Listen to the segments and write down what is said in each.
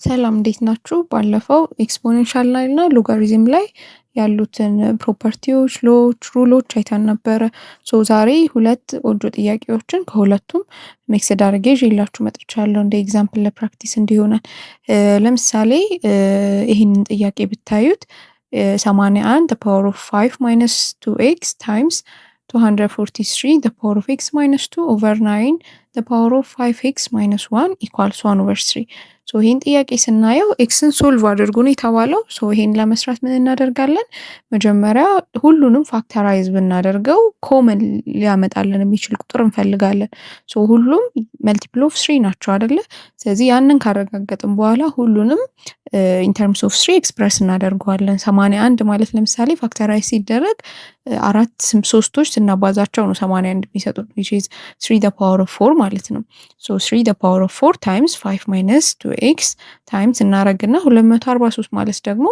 ሰላም እንዴት ናችሁ? ባለፈው ኤክስፖኔንሻል ላይ እና ሎጋሪዝም ላይ ያሉትን ፕሮፐርቲዎች፣ ሎዎች፣ ሩሎች አይተን ነበረ። ዛሬ ሁለት ቆንጆ ጥያቄዎችን ከሁለቱም ሚክስድ አድርጌ ይዤላችሁ መጥቻለሁ እንደ ኤግዛምፕል ለፕራክቲስ እንዲሆናል። ለምሳሌ ይህንን ጥያቄ ብታዩት 81 ፓወር ኦፍ 5 ማይነስ 2x ታይምስ 243 ፓወር ኦፍ x ማይነስ 2 ኦቨር 9 ፓወር ኦፍ 5x ማይነስ 1 ኢኳልስ 1 ኦቨር 3። ይህን ጥያቄ ስናየው ኤክስን ሶልቭ አድርጉ ነው የተባለው። ይሄን ለመስራት ምን እናደርጋለን? መጀመሪያ ሁሉንም ፋክተራይዝ ብናደርገው ኮመን ሊያመጣልን የሚችል ቁጥር እንፈልጋለን። ሁሉም መልቲፕል ኦፍ 3 ናቸው አይደለ? ስለዚህ ያንን ካረጋገጥን በኋላ ሁሉንም ኢን ተርምስ ኦፍ 3 ኤክስፕረስ እናደርገዋለን። 81 ማለት ለምሳሌ ፋክተራይዝ ሲደረግ አራት ሶስቶች ስናባዛቸው ነው 81 የሚሰጡት which is 3 the power of 4 ማለት ነው። 3 the power of 4 times 5 minus 2x ታይምስ እናረግና 243 ማለት ደግሞ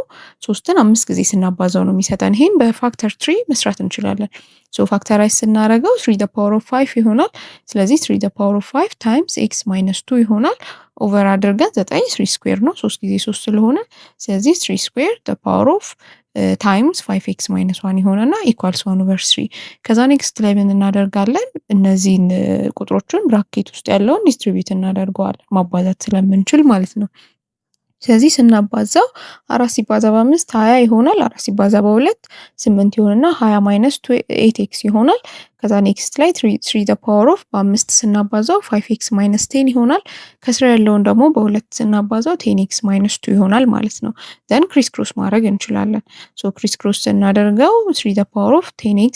3ን 5 ጊዜ ስናባዛው ነው የሚሰጠን። ይሄን በፋክተር 3 መስራት እንችላለን። ፋክተራይዝ ስናረገው 3 the power of 5 ይሆናል። ስለዚህ 3 the power of 5 times x minus 2 ይሆናል። ኦቨር አድርገን 9 3 ስኩዌር ነው 3 ጊዜ 3 ስለሆነ ስለዚህ 3 ስኩዌር the power of ታይምስ 5x ማይነስ 1 ይሆንና ኢኳልስ 1 ኦቨር 3። ከዛ ኔክስት ላይ ምን እናደርጋለን? እነዚህን ቁጥሮችን ብራኬት ውስጥ ያለውን ዲስትሪቢዩት እናደርገዋለን ማባዛት ስለምንችል ማለት ነው። ስለዚህ ስናባዛው 4 ሲባዛ በ5 20 ይሆናል። 4 ሲባዛ በ2 8 ይሆንና 20 ማይነስ 8x ይሆናል። ከዛ ኔክስት ላይ 3 the power of በ5 ስናባዛው 5x ማይነስ 10 ይሆናል። ከስራ ያለውን ደግሞ በ2 ስናባዛው 10x ማይነስ 2 ይሆናል ማለት ነው። ዘን ክሪስ ክሮስ ማድረግ እንችላለን። ክሪስ ክሮስ ስናደርገው 3 the power of 10x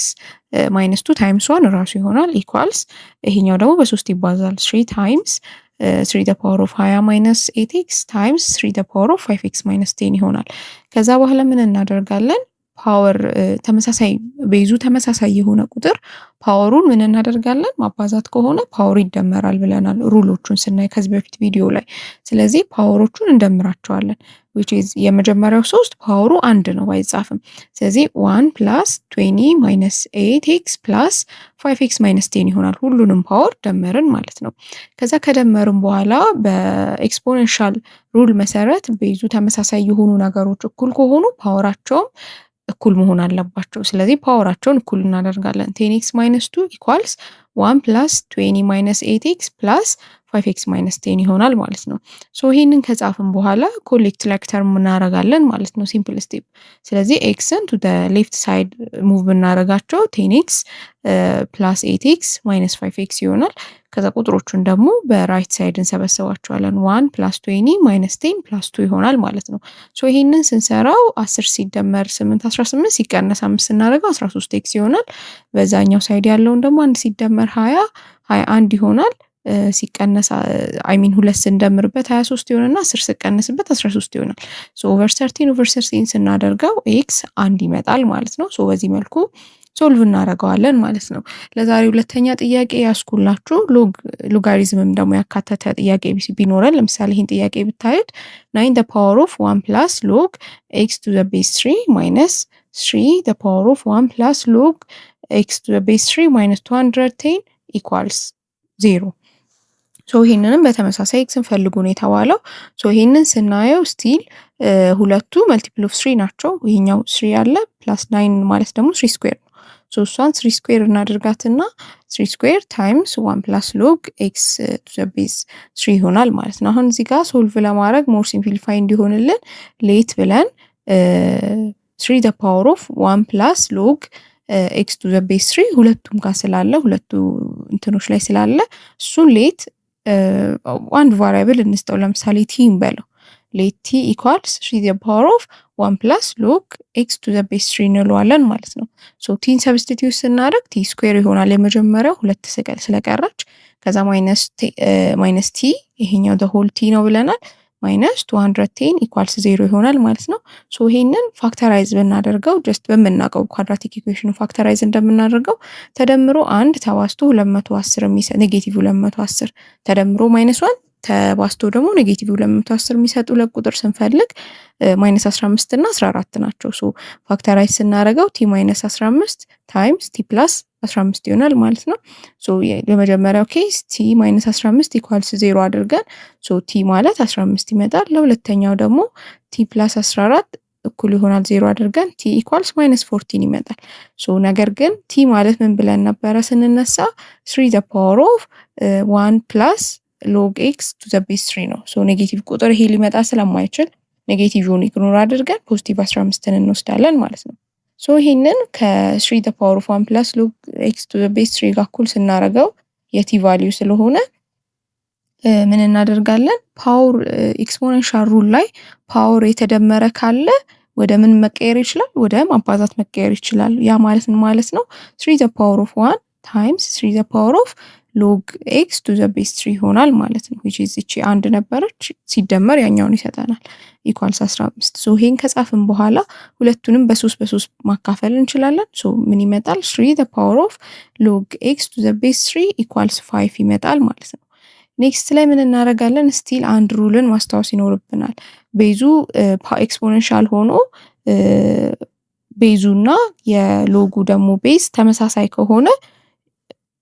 ማይነስ 2 ታይምስ 1 ራሱ ይሆናል ኢኳልስ ይሄኛው ደግሞ በ3 ይባዛል 3 ታይምስ 3 the power of 20 minus 8x times 3 the power of 5x minus 10 ይሆናል። ከዛ በኋላ ምን እናደርጋለን? ፓወር ተመሳሳይ ቤዙ ተመሳሳይ የሆነ ቁጥር ፓወሩን ምን እናደርጋለን? ማባዛት ከሆነ ፓወሩ ይደመራል ብለናል ሩሎቹን ስናይ ከዚህ በፊት ቪዲዮ ላይ። ስለዚህ ፓወሮቹን እንደምራቸዋለን which is የመጀመሪያው 3 ፓወሩ 1 ነው አይጻፍም። ስለዚህ 1 plus 20 minus 8x plus 5x minus 10 ይሆናል። ሁሉንም ፓወር ደመርን ማለት ነው። ከዛ ከደመርን በኋላ በኤክስፖኔንሻል ሩል መሰረት ቤዙ ተመሳሳይ የሆኑ ነገሮች እኩል ከሆኑ ፓወራቸውም እኩል መሆን አለባቸው። ስለዚህ ፓወራቸውን እኩል እናደርጋለን። 10x minus 2 equals 1 plus 20 minus 8x plus 5x minus 10 ይሆናል ማለት ነው። ይሄንን ከጻፍን በኋላ ኮሌክት ላይክ ተርም እናደርጋለን ማለት ነው። ሲምፕል ስቴፕ። ስለዚህ ኤክስን ቱ ሌፍት ሳይድ ሙቭ ብናደርጋቸው 10x plus 8x minus 5x ይሆናል። ከዛ ቁጥሮቹን ደግሞ በራይት ሳይድ እንሰበስባቸዋለን 1 plus 20 minus 10 plus 2 ይሆናል ማለት ነው። ይሄንን ስንሰራው 10 ሲደመር 8 18 ሲቀነስ 5 ስናደርገው 13x ይሆናል። በዛኛው ሳይድ ያለውን ደግሞ 1 ሲደመር 20 21 ይሆናል። ሲቀነስ ሁለት ስንደምርበት 23 ይሆንና 10 ሲቀነስበት 13 ይሆናል። ኦቨር 13 ኦቨር 13 ስናደርገው ኤክስ 1 ይመጣል ማለት ነው። በዚህ መልኩ ሶልቭ እናደርገዋለን ማለት ነው። ለዛሬ ሁለተኛ ጥያቄ ያስኩላችሁ ሎጋሪዝምም ደግሞ ያካተተ ጥያቄ ቢኖረን ለምሳሌ ይህን ጥያቄ ብታዩት 9 the power of 1 plus log x to the base 3 minus 3 the power of 1 plus log x to the base 3 minus 210 equals 0። ይሄንንም በተመሳሳይ ኤክስን ፈልጉ ነው የተባለው። ይሄንን ስናየው ስቲል ሁለቱ መልቲፕል ኦፍ 3 ናቸው። ይሄኛው 3 አለ ፕላስ 9 ማለት ደግሞ 3 ስኩዌር ነው። እሷን 3 ስኩዌር እናደርጋትና 3 ስኩዌር ታይምስ 1 ፕላስ ሎግ ኤክስ ቱ ዘ ቤዝ 3 ይሆናል ማለት ነው። አሁን እዚህ ጋር ሶልቭ ለማድረግ ሞር ሲምፕሊፋይ እንዲሆንልን ሌት ብለን 3 the power of 1 ፕላስ ሎግ ኤክስ ቱ ዘ ቤዝ 3 ሁለቱም ጋር ስላለ ሁለቱ እንትኖች ላይ ስላለ እሱን ሌት አንድ ቫሪያብል እንስጠው። ለምሳሌ ቲ እንበለው። ሌት ቲ ኢኳልስ 3 the power of 1 plus log x to the base 3 እንለዋለን ማለት ነው። ቲን ሰብስቲቲዩት ስናደርግ ቲ ስኩዌር ይሆናል የመጀመሪያው ሁለት ስለቀረች። ከዛ ማይነስ ቲ ይሄኛው the whole ቲ ነው ብለናል ማይነስ 210 ኢኳልስ 0 ይሆናል ማለት ነው። ይሄንን ፋክተራይዝ ብናደርገው ጀስት በምናውቀው ኳድራቲክ ኢኩዌሽን ፋክተራይዝ እንደምናደርገው ተደምሮ 1 ተባዝቶ 210 ኔጌቲቭ 210 ተደምሮ ማይነስ 1 ተባዝቶ ደግሞ ኔጌቲቭ 210 የሚሰጥ ሁለት ቁጥር ስንፈልግ ማይነስ 15 እና 14 ናቸው። ሶ ፋክተራይዝ ስናደርገው ቲ ማይነስ 15 ታይምስ ቲ ፕላስ 15 ይሆናል ማለት ነው። ሶ ለመጀመሪያው ኬስ ቲ ማይነስ 15 ኢኳልስ 0 አድርገን ሶ ቲ ማለት 15 ይመጣል። ለሁለተኛው ደግሞ ቲ ፕላስ 14 እኩል ይሆናል 0 አድርገን ቲ ኢኳልስ ማይነስ 14 ይመጣል። ሶ ነገር ግን ቲ ማለት ምን ብለን ነበረ ስንነሳ 3 ዘ ፓወር ኦፍ 1 ፕላስ ሎግ ኤክስ ቱ ዘ ቤዝ 3 ነው። ሶ ኔጌቲቭ ቁጥር ይሄ ሊመጣ ስለማይችል ኔጌቲቭን ኢግኖር አድርገን ፖዚቲቭ 15ን እንወስዳለን ማለት ነው። ሶ ይሄንን ከ3 ዘ ፓወር ኦፍ 1 ፕላስ ሎግ ኤክስ ቱ ዘ ቤዝ 3 ጋር እኩል ስናረገው የቲ ቫልዩ ስለሆነ ምን እናደርጋለን? ፓወር ኤክስፖኔንሻል ሩል ላይ ፓወር የተደመረ ካለ ወደ ምን መቀየር ይችላል? ወደ ማባዛት መቀየር ይችላል። ያ ማለት ምን ማለት ነው? 3 ዘ ፓወር ኦፍ 1 ታይምስ 3 ዘ ፓወር ኦፍ ሎግ ኤክስ ቱ ዘ ቤዝ 3 ይሆናል ማለት ነው። which is እቺ አንድ ነበረች ሲደመር ያኛውን ይሰጠናል ኢኳልስ 15። ሶ ይሄን ከጻፍን በኋላ ሁለቱንም በ3 ማካፈል እንችላለን። ሶ ምን ይመጣል? 3 ዘ ፓወር ኦፍ ሎግ ኤክስ ቱ ዘ ቤዝ 3 ኢኳልስ 5 ይመጣል ማለት ነው። ኔክስት ላይ ምን እናደርጋለን? ስቲል አንድ ሩልን ማስታወስ ይኖርብናል። ቤዙ ኤክስፖኔንሻል ሆኖ ቤዙ እና የሎጉ ደግሞ ቤዝ ተመሳሳይ ከሆነ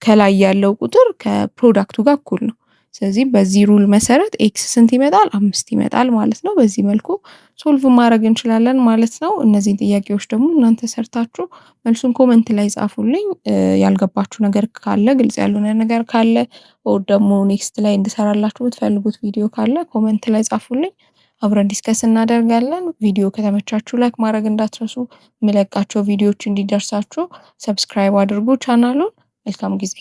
ከላይ ያለው ቁጥር ከፕሮዳክቱ ጋር እኩል ነው። ስለዚህ በዚህ ሩል መሰረት ኤክስ ስንት ይመጣል? 5 ይመጣል ማለት ነው። በዚህ መልኩ ሶልቭ ማድረግ እንችላለን ማለት ነው። እነዚህን ጥያቄዎች ደግሞ እናንተ ሰርታችሁ መልሱን ኮመንት ላይ ጻፉልኝ። ያልገባችሁ ነገር ካለ፣ ግልጽ ያልሆነ ነገር ካለ ኦር ደግሞ ኔክስት ላይ እንድሰራላችሁ የምትፈልጉት ቪዲዮ ካለ ኮመንት ላይ ጻፉልኝ። አብረን ዲስከስ እናደርጋለን። ቪዲዮ ከተመቻችሁ ላይክ ማድረግ እንዳትረሱ። የምለቃቸው ቪዲዮዎች እንዲደርሳችሁ ሰብስክራይብ አድርጉ ቻናሉን። መልካም ጊዜ